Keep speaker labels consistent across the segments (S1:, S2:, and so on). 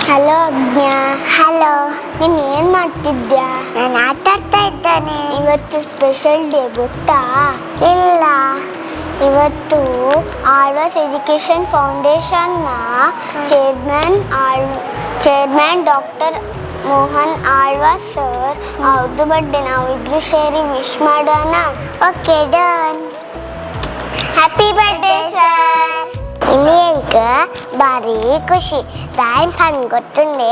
S1: Hello ಅಜ್ಞಾ.
S2: Hello.
S1: ನೀನು ಏನು ಮಾಡ್ತಿದ್ಯಾ?
S2: ನಾನು ಆಟ ಆಡ್ತಾ ಇದ್ದೇನೆ.
S1: ಇವತ್ತು ಸ್ಪೆಷಲ್ ಡೇ ಗೊತ್ತಾ?
S2: ಇಲ್ಲ.
S1: ಇವತ್ತು ಆಳ್ವಾಸ್ ಎಜುಕೇಷನ್ ಫೌಂಡೇಶನ್ನ chairman doctor Mohan Alvas sir ಅವ್ರದ್ದು ಬರ್ಡೇ. ನಾವು ಇಬ್ರು ಸೇರಿ ವಿಶ್ ಮಾಡೋಣ.
S2: Okay, done. Happy birthday sir. ಇನ್ನೇಂಕ ಭಾರಿ ಖುಷಿ. దాని పని కొట్టుండే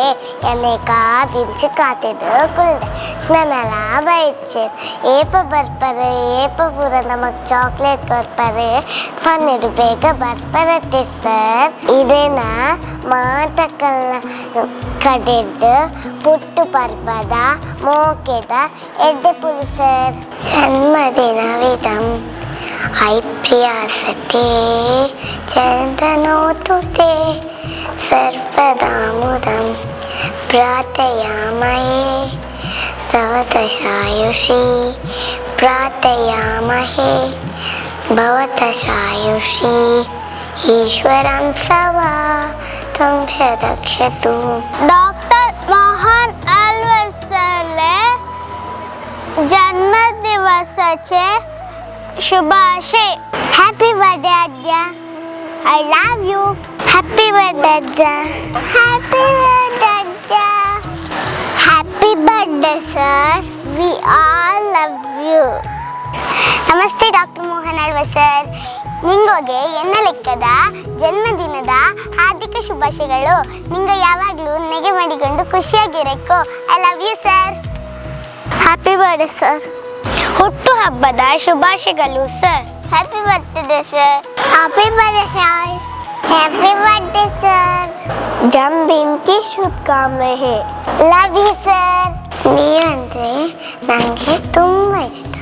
S2: ఎన్నిక దించి కాతేదు కుల్డే నన్నలా బయచ్చారు ఏప ಬರ್ಪರೆ ಏಪ ಪೂರ ನಮಗೆ ಚಾಕ್ಲೇಟ್ ಕೊಡ್ಪರೆ ಪನ್ನೆರಡು ಬೇಗ ಬರ್ಪರತ್ತೆ ಸರ್. ಇದೇನ ಮಾತಕಲ್ಲ ಕಡೆದು ಪುಟ್ಟು ಬರ್ಪದ ಮೋಕೆದ ಎಡ್ಡೆ ಪುರು ಸರ್. ಜನ್ಮದಿನವಿದಂ ಐಪ್ರಿಯಾಸತೆ ಚಂದನೋತುತೆ सर्वदामुदं प्रार्थयामहे तव दशायुषी प्रार्थयामहे भवतशायुषी ईश्वरं सवा त्वं सदक्षतु.
S1: ಡಾಕ್ಟರ್ ಮೋಹನ್ ಆಳ್ವಾಸ್ ಸರ್ले जन्मदिवसाचे शुभाशय.
S2: ಹ್ಯಾಪಿ ಬರ್ಡೇ ಅಜ್ಜ. I love you. Happy birthday ಅಜ್ಜ. ಹ್ಯಾಪಿ ಬರ್ಡೇ ಅಜ್ಜ. Happy birthday sir. We all love you. ನಮಸ್ತೆ ಡಾಕ್ಟರ್ ಮೋಹನ್ ಆಳ್ವಾಸ್ ಸರ್. ನಿಂಗೋಗೆ ಎನ್ನ ಲೆಕ್ಕದ ಜನ್ಮದಿನದ ಹಾರ್ದಿಕ ಶುಭಾಶಯಗಳು. ನಿಂಗ ಯಾವಾಗಲೂ ನೆಗೆ ಮಾಡಿಕೊಂಡು ಖುಷಿಯಾಗಿರಬೇಕು. I love you sir.
S1: Happy birthday sir. ಹುಟ್ಟು ಹಬ್ಬದ ಶುಭಾಶಯಗಳು sir.
S2: Happy birthday sir. Happy birthday sir. Happy birthday sir.
S1: जन्मदिन की शुभकामनाएं.
S2: Love you sir.
S1: ನೀವಂದ್ರೆ ನನಗೆ ತುಂಬ ಇಷ್ಟ.